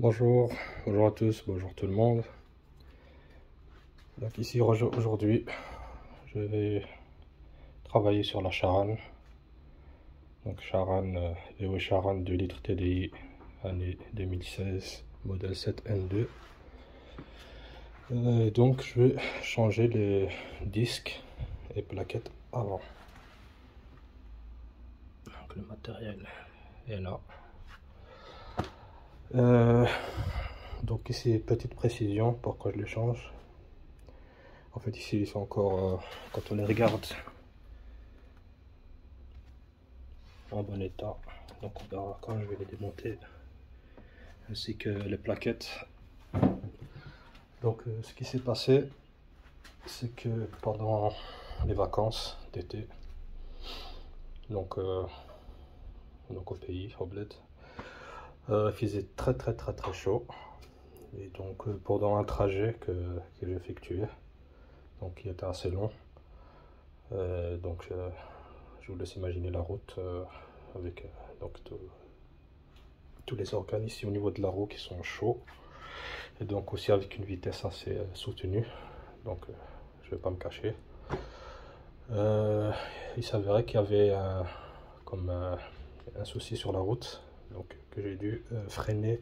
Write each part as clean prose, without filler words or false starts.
Bonjour, bonjour à tous, bonjour tout le monde. Donc ici aujourd'hui, je vais travailler sur la Charan. Donc Charan, EOS Charan 2 litres TDI, année 2016, modèle 7N2. Donc je vais changer les disques et plaquettes avant. Donc le matériel est là. Donc ici, petite précision, pourquoi je les change. En fait ici ils sont encore, quand on les regarde, en bon état. Donc on verra quand je vais les démonter, ainsi que les plaquettes. Donc ce qui s'est passé, c'est que pendant les vacances d'été, donc au pays, au bled, il faisait très chaud. Et donc pendant un trajet que j'ai effectué, donc qui était assez long, donc je vous laisse imaginer la route avec donc tous les organes ici au niveau de la roue qui sont chauds, et donc aussi avec une vitesse assez soutenue. Donc je vais pas me cacher. Il s'avérait qu'il y avait un souci sur la route, donc que j'ai dû freiner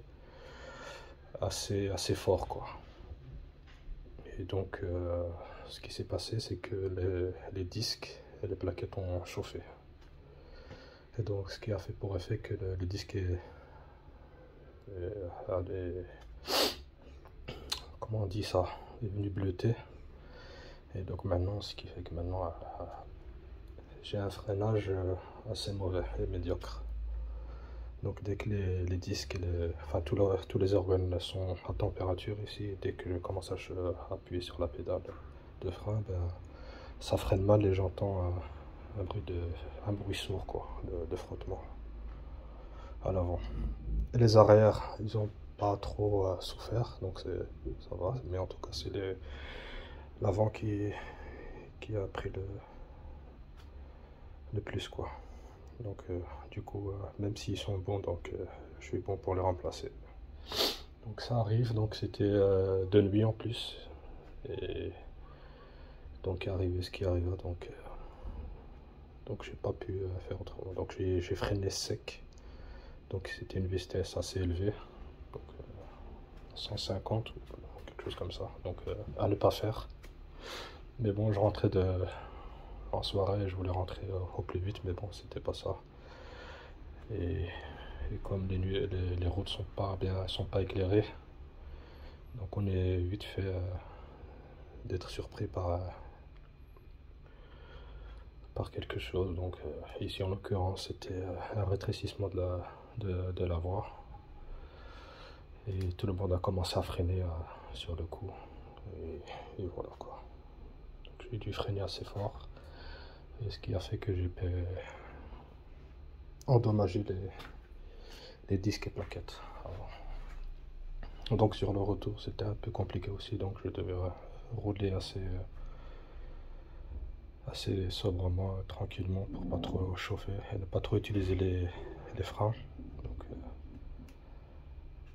assez fort quoi. Et donc ce qui s'est passé, c'est que les disques et les plaquettes ont chauffé. Et donc ce qui a fait pour effet que le disque a comment on dit ça, est venu bleuter. Et donc maintenant, ce qui fait que maintenant j'ai un freinage assez mauvais et médiocre. Donc dès que les disques, enfin tous les organes sont à température ici, dès que je commence à appuyer sur la pédale de frein, ben, ça freine mal et j'entends un bruit sourd quoi, de frottement à l'avant. Les arrières, ils ont pas trop souffert, donc ça va, mais en tout cas c'est l'avant qui a pris le plus quoi. Donc du coup même s'ils sont bons, donc je suis bon pour les remplacer. Donc ça arrive, donc c'était de nuit en plus, et donc arrivé ce qui arriva, donc j'ai pas pu faire autrement. Donc j'ai freiné sec, donc c'était une vitesse assez élevée, donc 150 ou quelque chose comme ça, donc à ne pas faire. Mais bon, je rentrais en soirée, je voulais rentrer au plus vite, mais bon, c'était pas ça. Et comme les routes sont pas éclairées, donc on est vite fait d'être surpris par quelque chose. Donc ici en l'occurrence c'était un rétrécissement de la voie, et tout le monde a commencé à freiner sur le coup, et voilà quoi. Donc j'ai dû freiner assez fort, et ce qui a fait que j'ai pu endommager les disques et plaquettes avant. Donc sur le retour c'était un peu compliqué aussi, donc je devais rouler assez sobrement, tranquillement, pour pas trop chauffer et ne pas trop utiliser les freins. Donc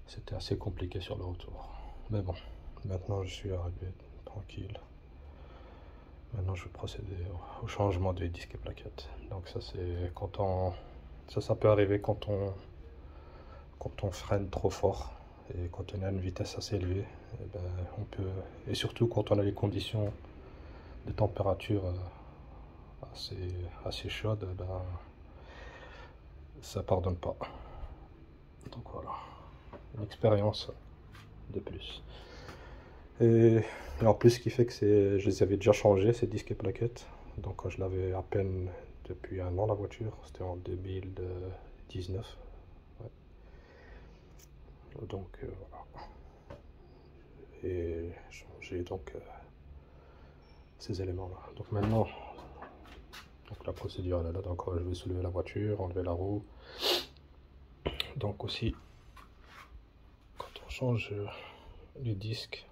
c'était assez compliqué sur le retour. Mais bon, maintenant je suis arrivé tranquille. Maintenant je vais procéder au changement des disques et plaquettes. Donc ça c'est ça peut arriver quand on freine trop fort et quand on a une vitesse assez élevée. Et ben, et surtout quand on a les conditions de température assez chaude, ben, ça pardonne pas. Donc voilà, une expérience de plus. Et en plus, ce qui fait que je les avais déjà changés, ces disques et plaquettes. Donc quand je l'avais à peine depuis un an la voiture, c'était en 2019. Ouais. Donc voilà. Et changer donc ces éléments-là. Donc maintenant, donc la procédure elle est là. Donc je vais soulever la voiture, enlever la roue. Donc aussi, quand on change les disques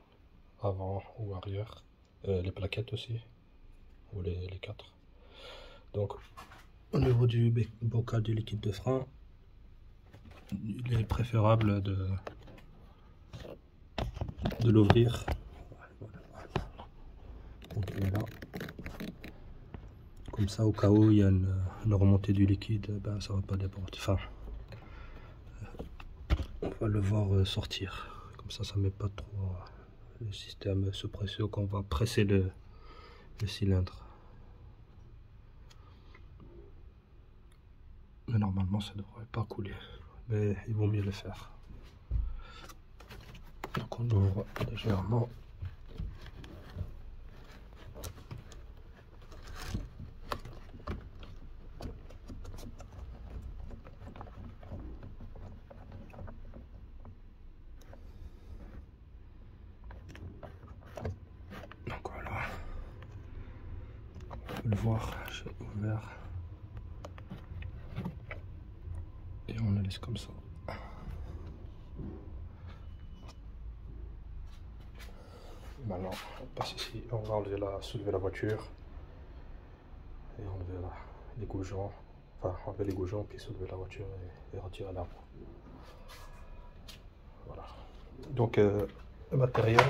avant ou arrière, les plaquettes aussi, ou les quatre. Donc au niveau du bocal du liquide de frein, il est préférable de l'ouvrir. Donc il est là. Comme ça, au cas où il y a une remontée du liquide, ben, ça va pas déborder. Enfin, on va le voir sortir. Comme ça met pas trop le système sous pression quand on va presser le cylindre. Mais normalement, ça devrait pas couler. Mais il vaut mieux le faire. Donc on ouvre légèrement. Donc voilà. On peut le voir, j'ai ouvert. Et on le laisse comme ça. Maintenant, on passe ici, on va soulever la voiture et enlever les goujons, enfin enlever les goujons puis soulever la voiture et retirer la roue. Voilà. Donc le matériel,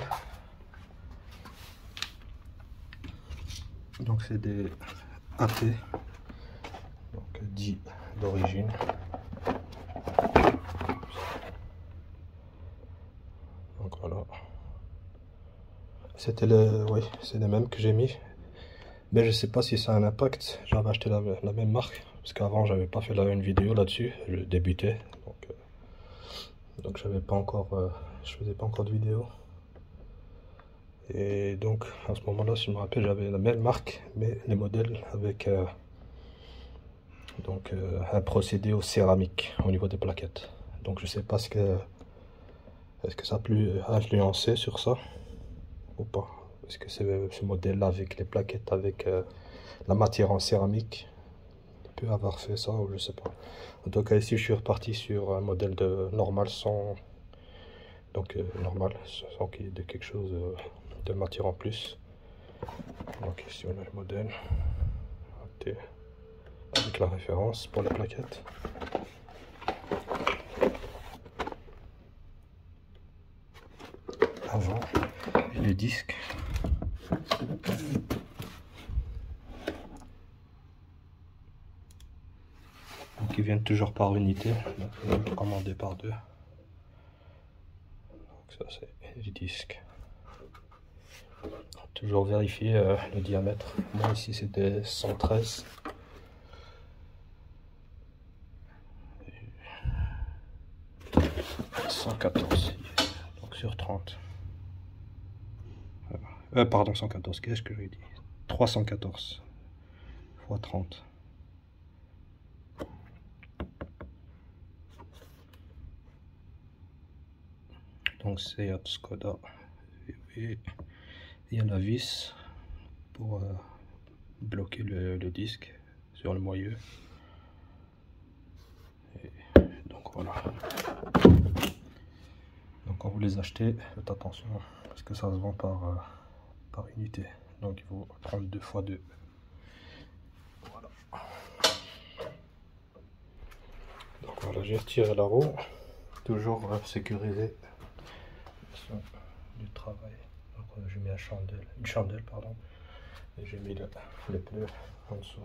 donc c'est des AT, donc 10 d'origine. Donc voilà. C'était c'est les mêmes que j'ai mis. Mais je sais pas si ça a un impact. J'avais acheté la même marque. Parce qu'avant j'avais pas fait une vidéo là-dessus. Je débutais. Donc j'avais pas encore. Je faisais pas encore de vidéo. Et donc à ce moment-là, si je me rappelle, j'avais la même marque, mais les modèles avec un procédé au céramique au niveau des plaquettes. Donc je sais pas est-ce que ça a pu influencer sur ça ou pas. Est-ce que ce modèle-là avec les plaquettes, avec la matière en céramique, peut avoir fait ça ou je sais pas. En tout cas ici je suis reparti sur un modèle de normal sans normal sans qu'il y ait de quelque chose de matière en plus. Donc ici on a le modèle avec la référence pour les plaquettes. Avant les disques. Donc ils viennent toujours par unité, donc commandés par deux. Donc ça c'est les disques. Toujours vérifier le diamètre. Moi ici c'était 113. 114, donc sur 30. Pardon, 114, qu'est-ce que j'ai dit? 314 x 30. Donc c'est Skoda. Et il y a la vis pour bloquer le disque sur le moyeu. Et donc voilà. Donc quand vous les achetez, faites attention parce que ça se vend par unité. Donc il faut prendre 2 x 2. Voilà. Donc voilà, j'ai retiré la roue. Toujours sécurisé du travail. Donc j'ai mis une chandelle pardon, et j'ai mis les pneus en dessous.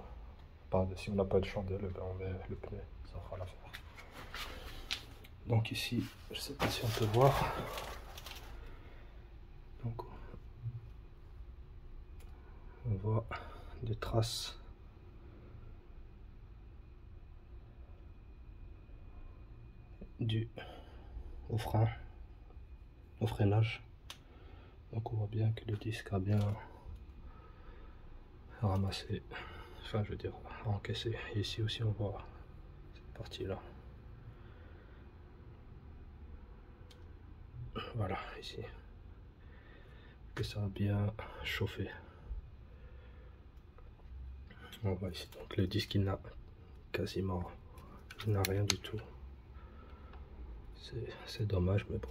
Si on n'a pas de chandelle, ben on met le pneu, ça fera l'affaire. Donc ici, je sais pas si on peut voir. Donc on voit des traces au frein, au freinage. Donc on voit bien que le disque a bien ramassé, enfin je veux dire encaissé. Et ici aussi on voit cette partie là. Voilà, ici que ça a bien chauffé. On voit ici donc le disque il n'a rien du tout. C'est dommage, mais bon,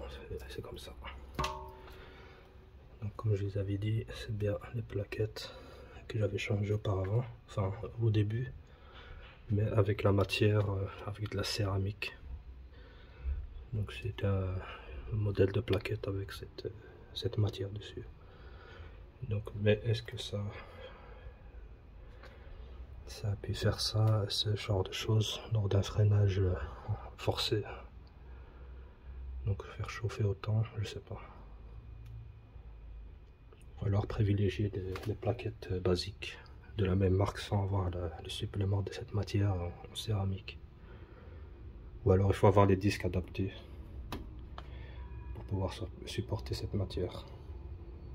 c'est comme ça. Donc comme je vous avais dit, c'est bien les plaquettes que j'avais changées auparavant, enfin au début, mais avec la matière, avec de la céramique. Donc c'était un modèle de plaquette avec cette matière dessus. Donc, mais est-ce que ça a pu faire ça, ce genre de choses lors d'un freinage forcé? Donc faire chauffer autant, je sais pas. Ou alors privilégier des plaquettes basiques de la même marque sans avoir le supplément de cette matière en céramique. Ou alors il faut avoir les disques adaptés pour pouvoir supporter cette matière.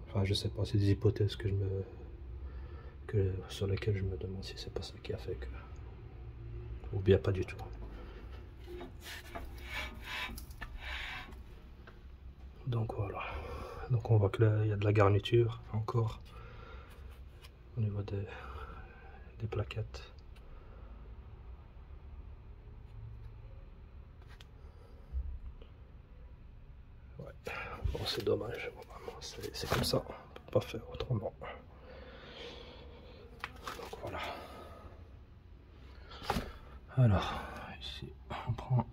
Enfin, je sais pas, c'est des hypothèses sur lesquelles je me demande si c'est pas ça qui a fait que... Ou bien pas du tout. Donc voilà. Donc on voit que là il y a de la garniture encore au niveau des plaquettes. Ouais. Bon, c'est dommage. C'est comme ça. On peut pas faire autrement. Donc voilà. Alors ici on prend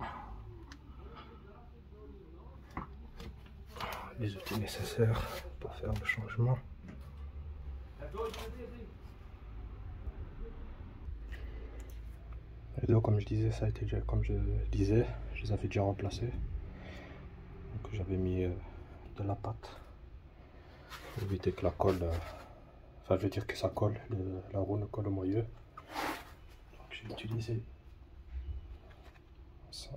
les outils nécessaires pour faire le changement. Et donc comme je disais, ça a été déjà, comme je disais, je les avais déjà remplacés. Donc j'avais mis de la pâte pour éviter que la colle, enfin je veux dire que ça colle, la roue ne colle au moyeu. Donc j'ai utilisé ça,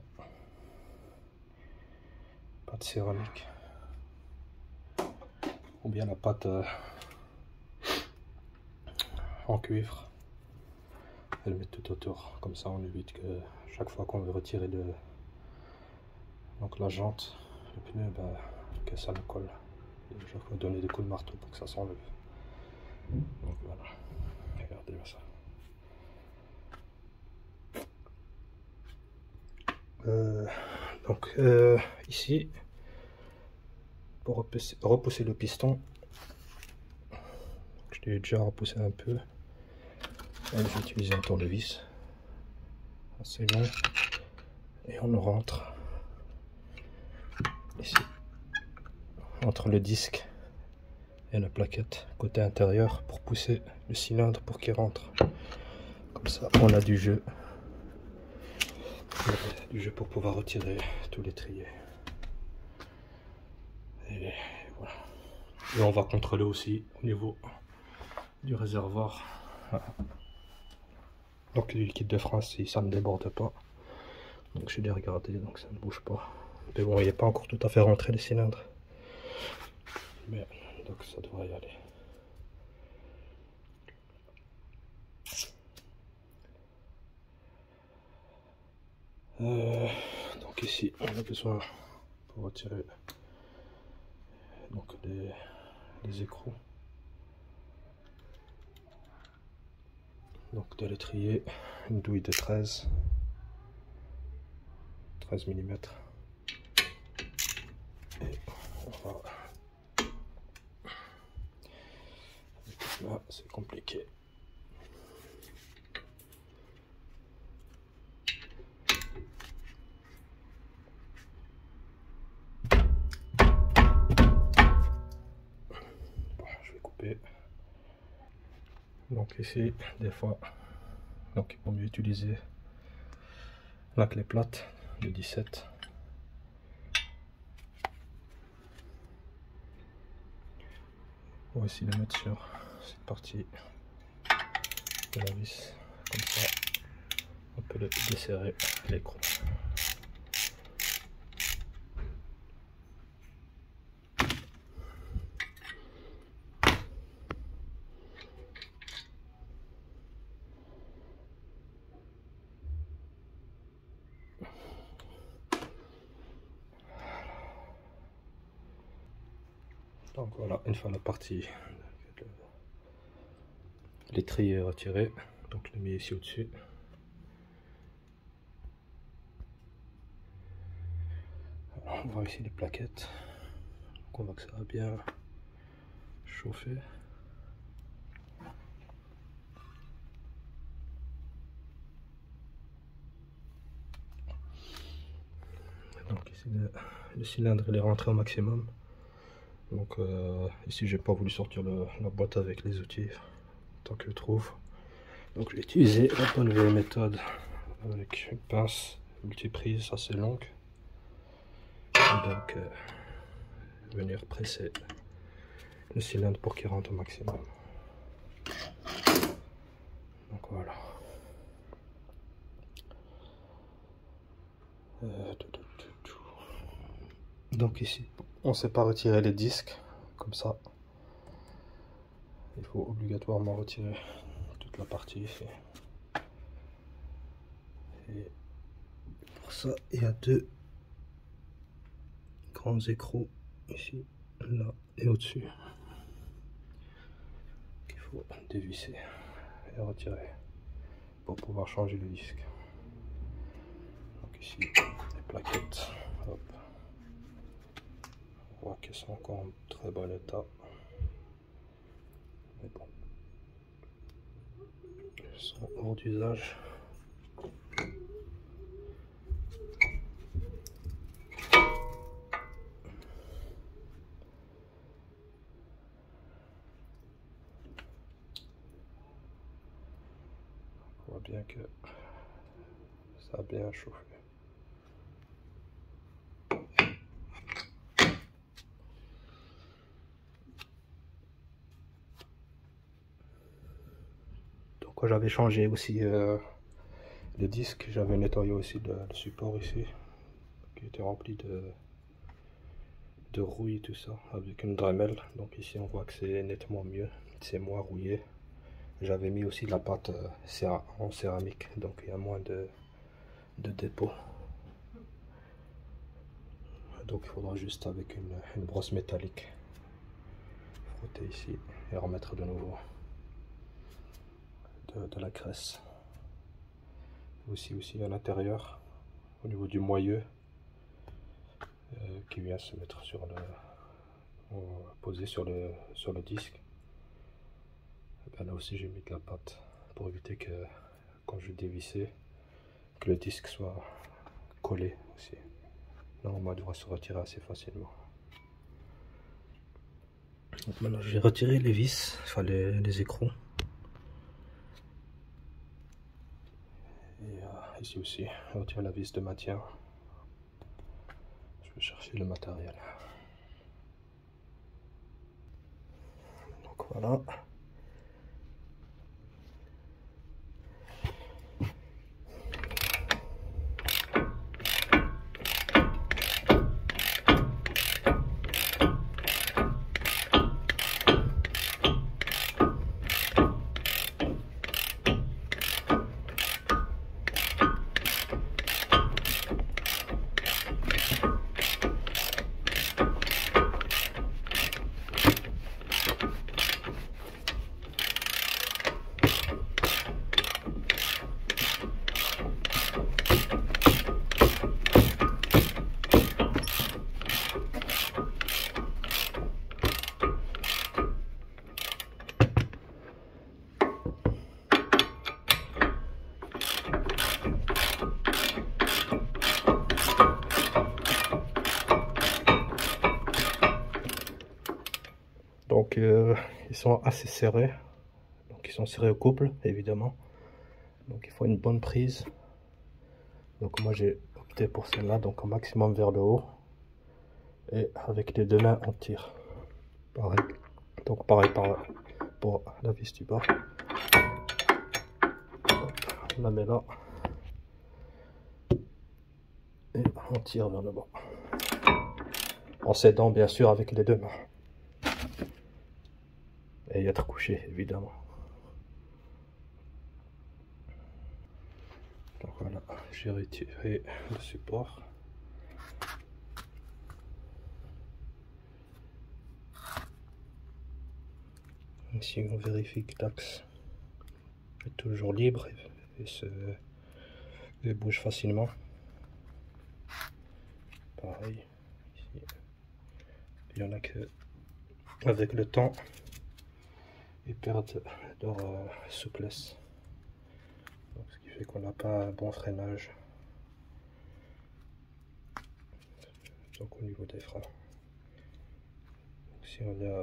pâte céramique, ou bien la pâte en cuivre. Et le mettre tout autour, comme ça on évite que chaque fois qu'on veut retirer donc la jante, le pneu, ben, que ça le colle. Et chaque fois donner des coups de marteau pour que ça s'enlève. Donc voilà, regardez ça. Donc ici, pour repousser le piston, je l'ai déjà repoussé un peu. J'ai utilisé un tournevis assez long et on rentre ici entre le disque et la plaquette côté intérieur pour pousser le cylindre pour qu'il rentre. Comme ça on a du jeu pour pouvoir retirer tous les triers. Et voilà. Et on va contrôler aussi au niveau du réservoir. Voilà. Donc le liquide de frein, si ça ne déborde pas. Donc j'ai déjà regardé, donc ça ne bouge pas. Mais bon, il n'est pas encore tout à fait rentré le cylindre. Mais donc ça devrait y aller. Donc ici on a besoin pour retirer donc les écrous. Donc de l'étrier, une douille de 13 mm. Et on va... Là c'est compliqué. Bon, je vais couper. Donc ici, des fois, donc il vaut mieux utiliser la clé plate de 17. Pour essayer de mettre sur cette partie de la vis, comme ça on peut le desserrer l'écrou. Donc voilà, une fois la partie l'étrier retiré, donc je l'ai mis ici au-dessus. On voit ici les plaquettes, donc on voit que ça va bien chauffer. Donc ici le cylindre il est rentré au maximum. Donc ici j'ai pas voulu sortir la boîte avec les outils tant que je trouve. Donc j'ai utilisé la bonne vieille méthode avec une pince multiprise assez longue. Et donc venir presser le cylindre pour qu'il rentre au maximum. Donc voilà. Donc ici on ne sait pas retirer les disques comme ça. Il faut obligatoirement retirer toute la partie ici. Et pour ça, il y a deux grands écrous ici, là et au-dessus qu'il faut dévisser et retirer pour pouvoir changer le disque. Donc ici, les plaquettes, hop. On voit qu'elles sont encore en très bon état. Mais bon, elles sont hors d'usage. On voit bien que ça a bien chauffé. Donc j'avais changé aussi le disque, j'avais nettoyé aussi le support ici qui était rempli de rouille, tout ça, avec une Dremel. Donc ici on voit que c'est nettement mieux, c'est moins rouillé. J'avais mis aussi de la pâte en céramique, donc il y a moins de dépôt. Donc il faudra juste avec une brosse métallique frotter ici et remettre de nouveau de la graisse. Aussi à l'intérieur, au niveau du moyeu, qui vient se mettre sur posé sur le disque. Et bien là aussi j'ai mis de la pâte pour éviter que quand je dévissais que le disque soit collé aussi. Normalement il devrait se retirer assez facilement. Donc maintenant je vais retirer les vis, enfin les écrous. Et ici aussi, je retire la vis de maintien. Je vais chercher le matériel. Donc voilà. Donc ils sont assez serrés, donc ils sont serrés au couple évidemment, donc il faut une bonne prise. Donc moi j'ai opté pour celle-là, donc au maximum vers le haut, et avec les deux mains on tire, pareil. Donc pareil pour la vis du bas. Hop, on la met là et on tire vers le bas, en s'aidant bien sûr avec les deux mains et être couché évidemment. Donc voilà, j'ai retiré le support. Ici on vérifie que l'axe est toujours libre et bouge facilement. Pareil, ici. Il y en a que avec le temps ils perdent leur souplesse. Donc, ce qui fait qu'on n'a pas un bon freinage. Donc au niveau des freins. Donc,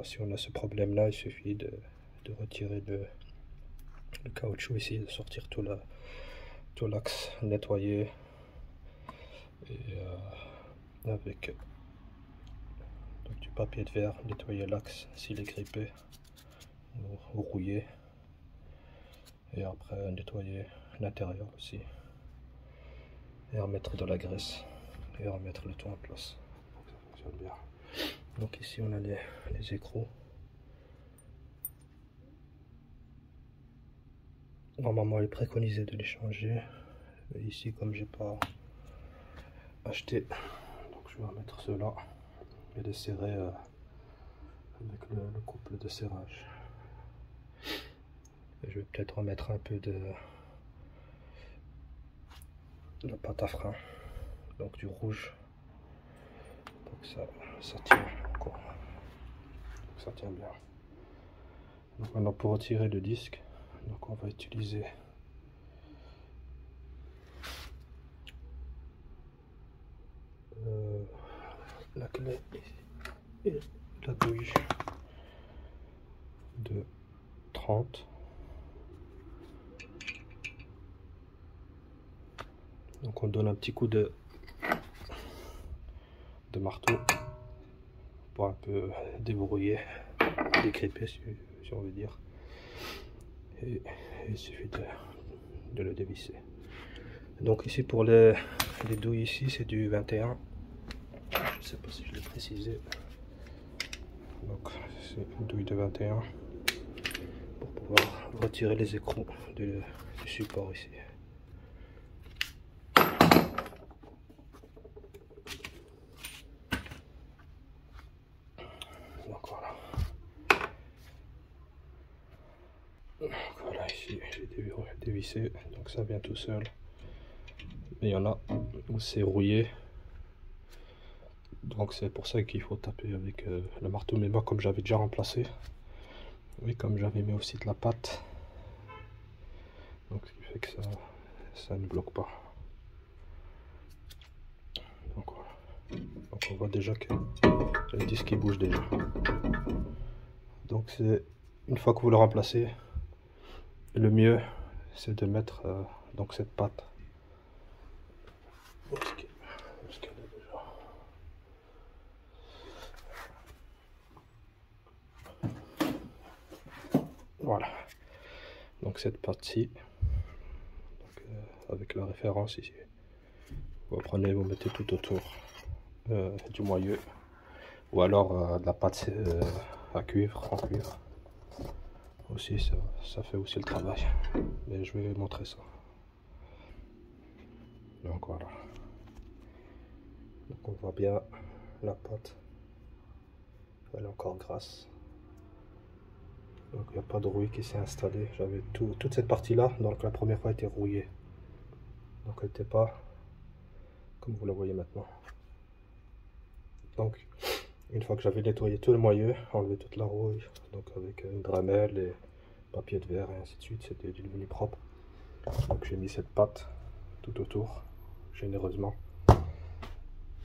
si on a ce problème là, il suffit de retirer le caoutchouc ici, de sortir tout l'axe, nettoyer et avec du papier de verre, nettoyer l'axe s'il est grippé ou rouillé, et après nettoyer l'intérieur aussi et remettre de la graisse et remettre le tout en place pour que ça fonctionne bien. Donc ici on a les écrous. Normalement il est préconisé de les changer, mais ici comme j'ai pas acheté, donc je vais remettre ceux-là et les serrer avec le couple de serrage. Et je vais peut-être remettre un peu de la pâte à frein, donc du rouge, pour que ça tient encore, pour que ça tient bien. Donc maintenant pour retirer le disque, donc on va utiliser la clé et la douille de 30. Donc on donne un petit coup de marteau pour un peu déverrouiller, dégripper si on veut dire, et il suffit de le dévisser. Donc ici pour les douilles ici c'est du 21, je sais pas si je l'ai précisé, donc c'est une douille de 21 pour pouvoir retirer les écrous du support ici. Donc voilà. Donc voilà, ici j'ai dévissé, donc ça vient tout seul. Mais il y en a où c'est rouillé, donc c'est pour ça qu'il faut taper avec le marteau. Mais moi, comme j'avais déjà remplacé, oui, comme j'avais mis aussi de la pâte, donc ce qui fait que ça ne bloque pas. Donc voilà. Donc on voit déjà que le disque il bouge déjà. Donc c'est une fois que vous le remplacez, le mieux c'est de mettre donc cette pâte. Voilà, donc cette partie, avec la référence ici, vous prenez, vous mettez tout autour du moyeu, ou alors de la pâte à cuivre, en cuivre aussi, ça fait aussi le travail, mais je vais montrer ça. Donc voilà, donc on voit bien la pâte, elle est encore grasse. Donc il n'y a pas de rouille qui s'est installée. J'avais toute cette partie là, donc la première fois était rouillée. Donc elle n'était pas comme vous la voyez maintenant. Donc une fois que j'avais nettoyé tout le moyeu, enlevé toute la rouille, donc avec une dramelle et papier de verre et ainsi de suite, c'était devenu propre. Donc j'ai mis cette pâte tout autour, généreusement.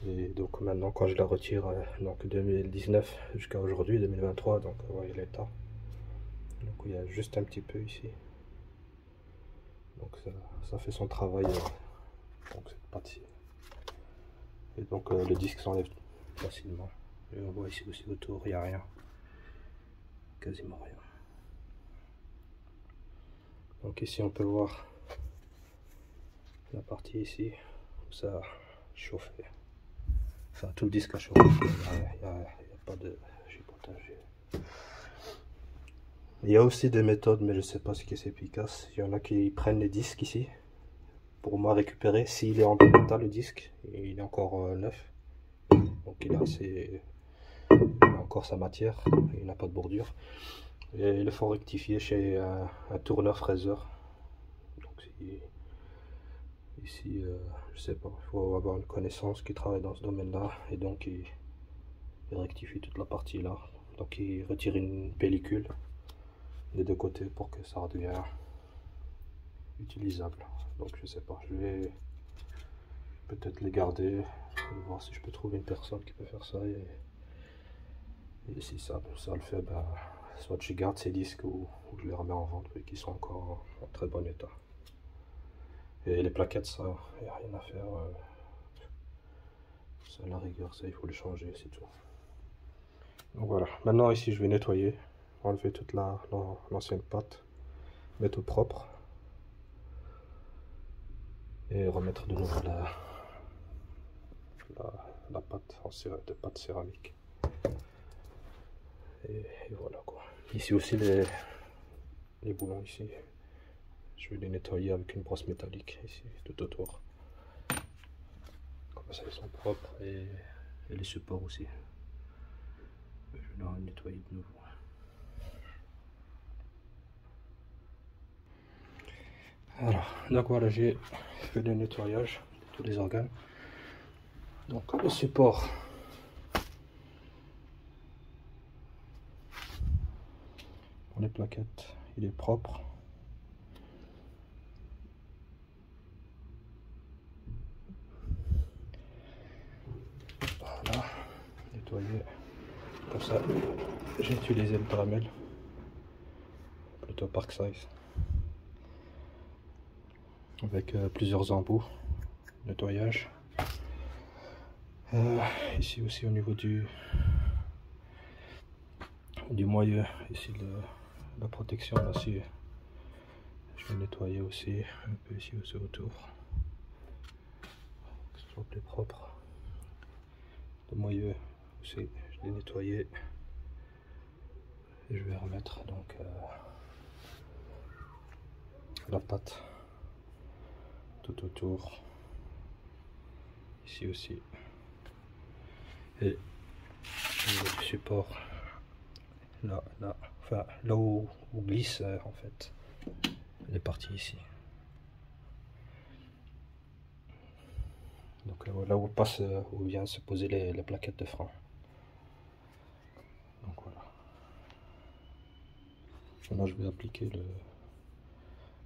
Et donc maintenant quand je la retire, donc 2019 jusqu'à aujourd'hui, 2023, donc vous voyez l'état. Donc il y a juste un petit peu ici, donc ça fait son travail, donc cette partie. Et donc le disque s'enlève facilement, et on voit ici aussi autour, il n'y a rien, quasiment rien. Donc ici on peut voir la partie ici où ça a chauffé, enfin tout le disque a chauffé, il n'y a pas de chipotage. Il y a aussi des méthodes, mais je ne sais pas ce qui est efficace. Il y en a qui prennent les disques ici, pour moi récupérer, s'il est en bon état le disque, et il est encore neuf, donc il a encore sa matière, il n'a pas de bordure. Et il faut rectifier chez un tourneur fraiseur. Donc ici, je sais pas, il faut avoir une connaissance qui travaille dans ce domaine-là, et donc il rectifie toute la partie là. Donc il retire une pellicule des deux côtés pour que ça redevienne utilisable. Donc je sais pas, je vais peut-être les garder et voir si je peux trouver une personne qui peut faire ça Et si ça le fait, ben, soit je garde ces disques ou je les remets en vente vu qu'ils sont encore en très bon état. Et les plaquettes, ça, il n'y a rien à faire. Ça, à la rigueur, ça, il faut le changer, c'est tout. Donc voilà, maintenant ici je vais nettoyer, enlever toute l'ancienne pâte, mettre au propre et remettre de nouveau la pâte de pâte céramique. Et voilà quoi. Ici aussi les boulons ici, je vais les nettoyer avec une brosse métallique ici tout autour. Comme ça ils sont propres et les supports aussi. Je vais les nettoyer de nouveau. Alors, donc voilà, j'ai fait le nettoyage de tous les organes. Donc le support, pour les plaquettes, il est propre. Voilà, nettoyé. Comme ça, j'ai utilisé le Dramel, plutôt Park Size, avec plusieurs embouts nettoyage. Ici aussi au niveau du moyeu, ici la protection là, aussi, je vais nettoyer aussi un peu ici aussi autour, que ce soit plus propre. Le moyeu aussi, je l'ai nettoyé et je vais remettre donc la pâte tout autour, ici aussi, et au niveau du support, là, enfin là où glisse en fait les parties ici. Donc là où passe, où vient se poser les plaquettes de frein. Donc voilà. Maintenant je vais appliquer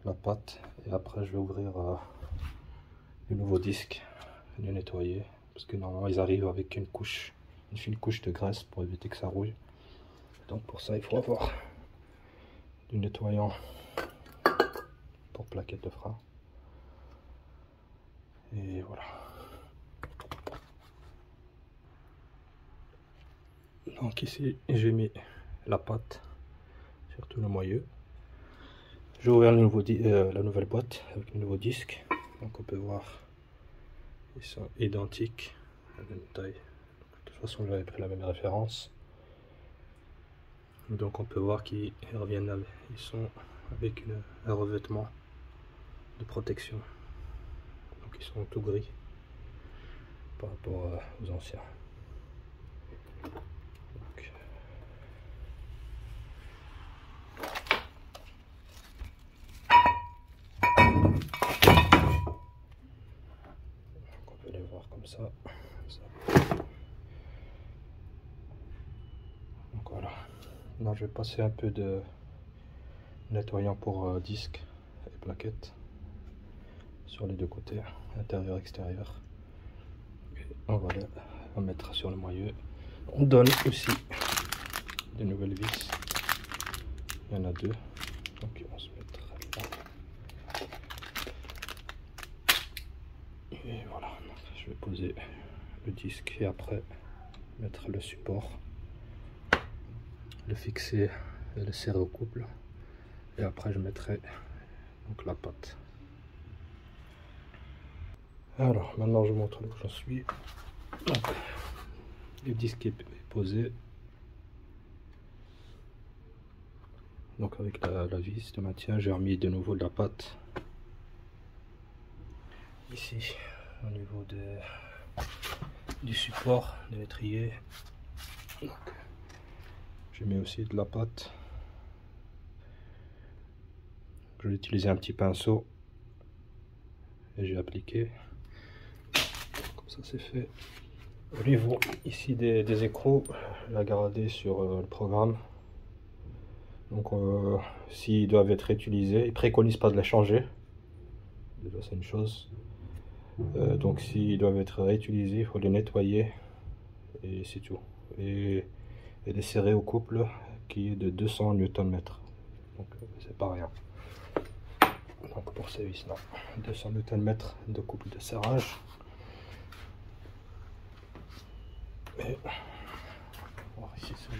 la pâte et après je vais ouvrir le nouveau disque, le nettoyer, parce que normalement ils arrivent avec une fine couche de graisse pour éviter que ça rouille. Donc pour ça il faut avoir du nettoyant pour plaquettes de frein. Et voilà. Donc ici j'ai mis la pâte sur tout le moyeu. J'ai ouvert la nouvelle boîte avec le nouveau disque. Donc on peut voir, ils sont identiques, la même taille. De toute façon j'avais pris la même référence. Donc on peut voir qu'ils reviennent, ils sont avec un revêtement de protection. Donc ils sont tout gris par rapport aux anciens. Donc on peut les voir comme ça. Donc voilà. Là je vais passer un peu de nettoyant pour disque et plaquettes sur les deux côtés, intérieur extérieur. Et on va les mettre sur le moyeu. On donne aussi des nouvelles vis, il y en a deux, donc on se mettra là. Et voilà, donc je vais poser le disque et après mettre le support, le fixer et le serrer au couple, et après je mettrai donc la pâte. Alors maintenant je montre où j'en suis. Donc, le disque est posé, donc avec la vis de maintien, j'ai remis de nouveau de la pâte ici au niveau du support de l'étrier. Je mets aussi de la pâte. Je vais utiliser un petit pinceau et j'ai appliqué. Comme ça c'est fait. Au niveau ici des écrous, je l'ai gardé sur le programme. Donc s'ils doivent être réutilisés, ils préconisent pas de les changer. Déjà c'est une chose. Donc s'ils doivent être réutilisés, il faut les nettoyer et c'est tout. Et Elle est serrée au couple qui est de 200 Nm. Donc c'est pas rien. Donc pour ces vis là, 200 Nm de couple de serrage. Et on va voir ici sur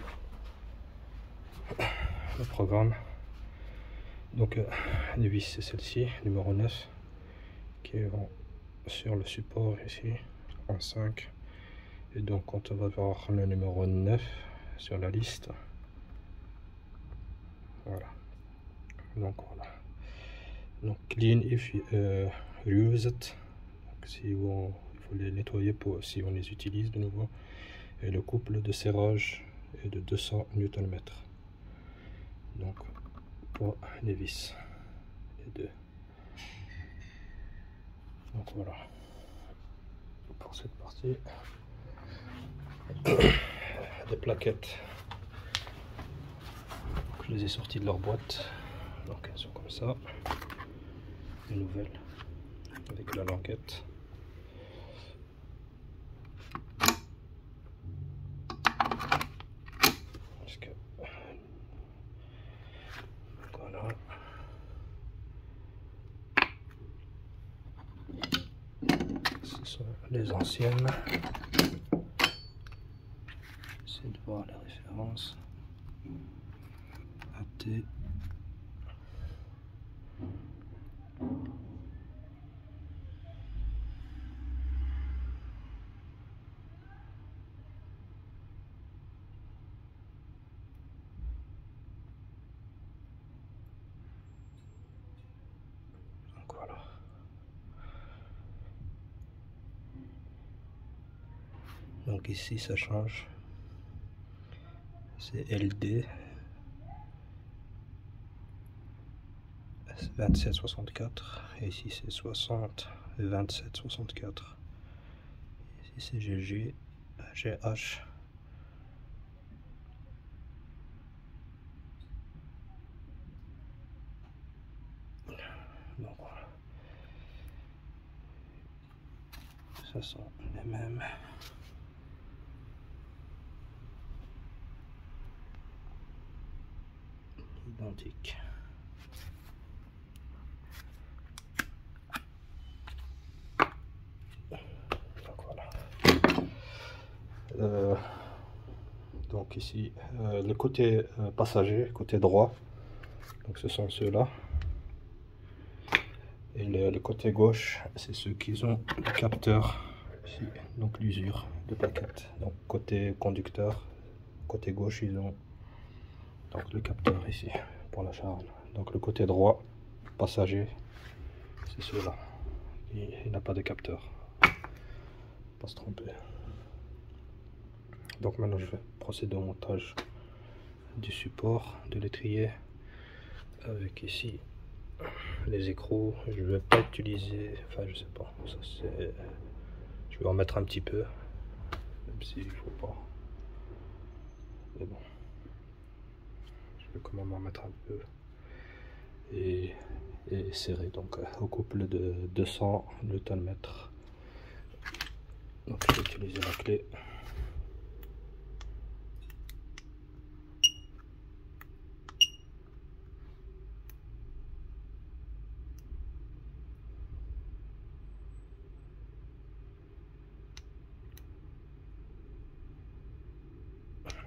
le programme. Donc les vis c'est celle-ci, numéro 9, qui est sur le support ici en 5. Et donc quand on va voir le numéro 9 sur la liste, voilà. Donc voilà. Donc clean if used. Donc si il faut les nettoyer pour si on les utilise de nouveau. Et le couple de serrage est de 200 Nm. Donc pour les vis. Les deux. Donc voilà. Pour cette partie. Des plaquettes. Je les ai sorties de leur boîte. Donc elles sont comme ça. Des nouvelles. Avec la languette. Voilà. Ce sont les anciennes. J'essaie de voir les références. AT. Donc voilà. Donc ici ça change. C'est LD 2764 et ici c'est 60 2764. Ici c'est GG GH. Donc voilà. Ça sont les mêmes. Identiques. Donc voilà. Donc ici le côté passager, côté droit, donc ce sont ceux-là. Et le côté gauche, c'est ceux qui ont le capteur ici, donc l'usure de plaquettes. Donc côté conducteur, côté gauche, ils ont donc le capteur ici pour la charge. Donc le côté droit, passager, c'est ceux-là. Il n'a pas de capteur. Pas se tromper. Donc maintenant je vais procéder au montage du support de l'étrier avec ici les écrous. Je vais pas utiliser, enfin je sais pas, ça c'est, je vais en mettre un petit peu, même s'il faut pas, mais bon, je vais quand même en mettre un peu et serrer donc au couple de 200 Nm. Donc je vais utiliser la clé.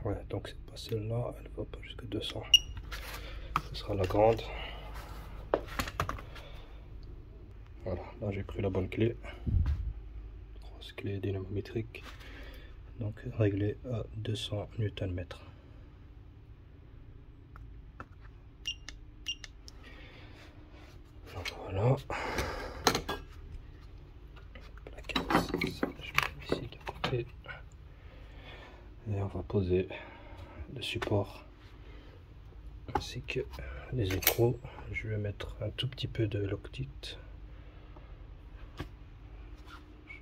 Ouais, donc c'est pas celle-là, elle va pas jusqu'à 200. Ce sera la grande. Voilà, là j'ai pris la bonne clé. Grosse clé dynamométrique. Donc réglée à 200 Nm. Donc voilà. Plaquette, je mets ici de côté. Et on va poser le support ainsi que les écrous. Je vais mettre un tout petit peu de Loctite,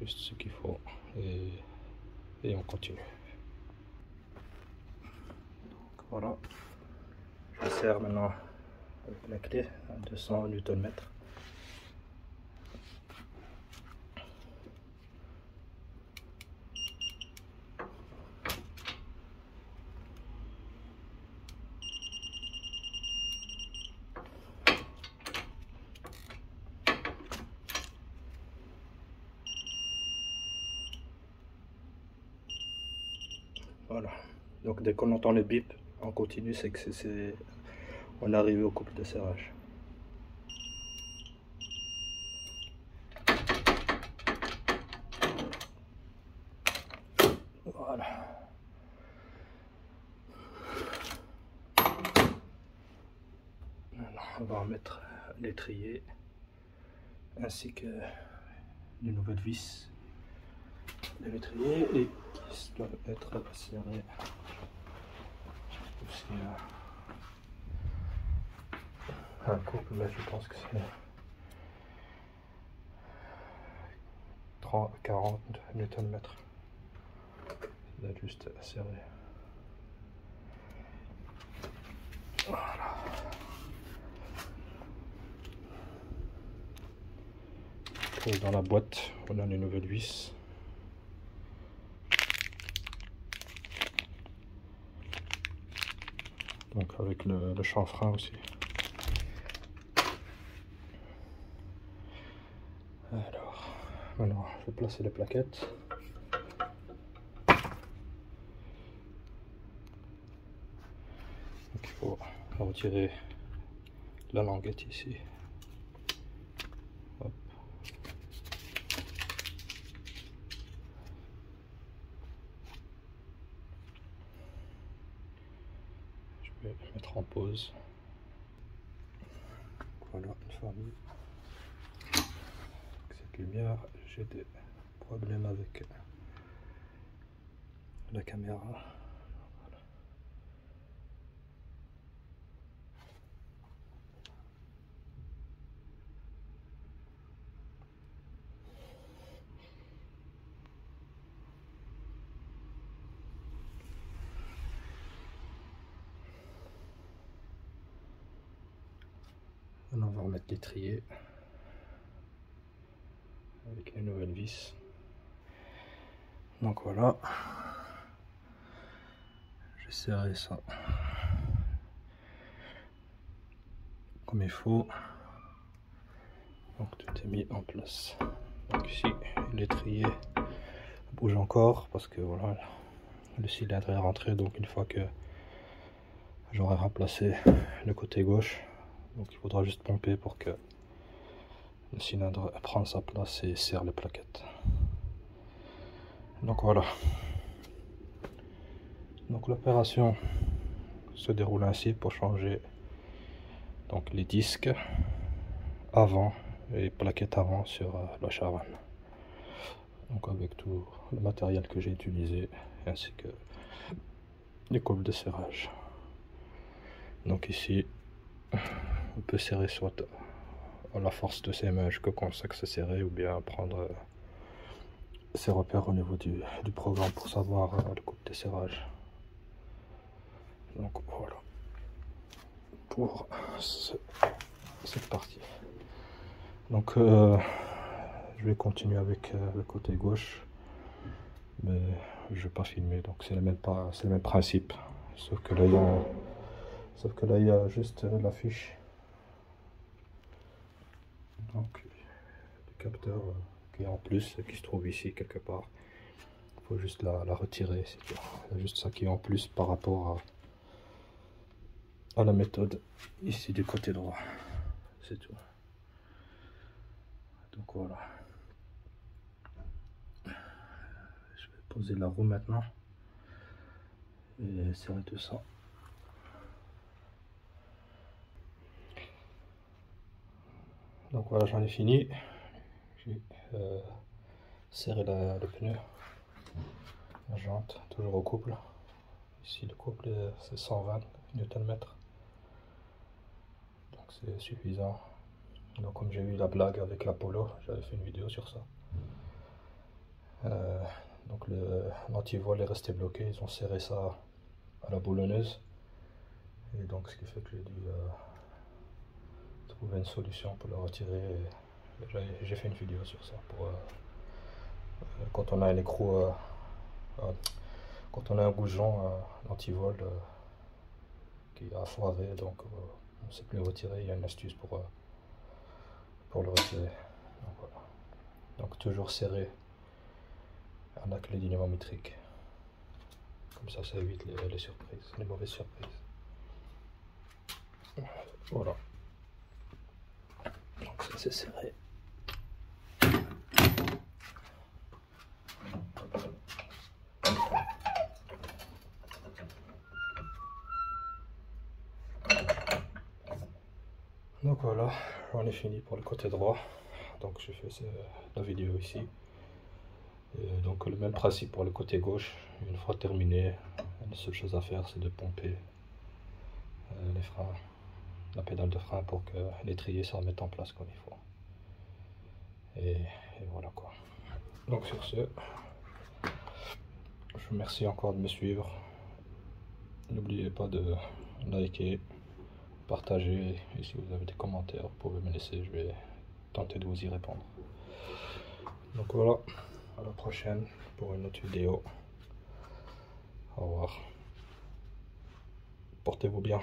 juste ce qu'il faut, et on continue. Donc voilà, je serre maintenant avec la clé à 200 Nm. Voilà. Donc dès qu'on entend le bip, on continue, c'est que on est arrivé au couple de serrage. Voilà. Maintenant, on va remettre l'étrier ainsi que les nouvelles vis de l'étrier et qui doivent être serrées aussi un couple, mais je pense que c'est 40 Nm. Ça doit être juste serré. Voilà. Et dans la boîte, on a les nouvelles vis. Donc avec le chanfrein aussi. Alors, maintenant je vais placer les plaquettes. Donc il faut retirer la languette ici. Hop. Je vais mettre en pause. Voilà, une fois mis cette lumière, j'ai des problèmes avec la caméra. Voilà. Maintenant on va remettre l'étrier avec les nouvelles vis. Donc voilà, j'ai serré ça comme il faut. Donc tout est mis en place. Donc ici l'étrier bouge encore parce que voilà, le cylindre est rentré. Donc une fois que j'aurai remplacé le côté gauche, donc il faudra juste pomper pour que le cylindre prenne sa place et serre les plaquettes. Donc voilà. Donc l'opération se déroule ainsi pour changer donc les disques avant et plaquettes avant sur la chavanne. Donc avec tout le matériel que j'ai utilisé ainsi que les courbes de serrage. Donc ici on peut serrer soit à la force de ses mains jusqu'au consacre se serrer ou bien prendre ses repères au niveau du programme pour savoir le couple de serrage. Donc voilà pour cette partie. Donc je vais continuer avec le côté gauche, mais je vais pas filmer, donc c'est le même principe, sauf que là il y a juste l'affiche, donc le capteur qui est en plus, qui se trouve ici quelque part. Il faut juste la retirer, c'est juste ça qui est en plus par rapport à la méthode ici du côté droit, c'est tout. Donc voilà, je vais poser la roue maintenant et serrer tout ça. Donc voilà, j'en ai fini. J'ai serré le pneu, la jante, toujours au couple. Ici le couple c'est 120 Nm, donc c'est suffisant. Donc comme j'ai eu la blague avec l'Apollo, j'avais fait une vidéo sur ça. Donc l'antivol est resté bloqué, ils ont serré ça à la boulonneuse. Et donc ce qui fait que j'ai dû trouver une solution pour le retirer. J'ai fait une vidéo sur ça pour quand on a un écrou, quand on a un goujon antivol qui a foiré, donc on ne sait plus retirer, il y a une astuce pour le retirer. Donc, voilà. Donc toujours serré à la clé dynamométrique. Comme ça évite les surprises, les mauvaises surprises. Voilà. Donc ça c'est serré. Donc voilà, on est fini pour le côté droit. Donc je fais la vidéo ici. Et donc le même principe pour le côté gauche. Une fois terminé, la seule chose à faire c'est de pomper les freins, la pédale de frein pour que l'étrier se remette en place comme il faut. Et voilà quoi. Donc sur ce, je vous remercie encore de me suivre. N'oubliez pas de liker, partager, et si vous avez des commentaires, vous pouvez me laisser, je vais tenter de vous y répondre. Donc voilà, à la prochaine pour une autre vidéo. Au revoir. Portez-vous bien.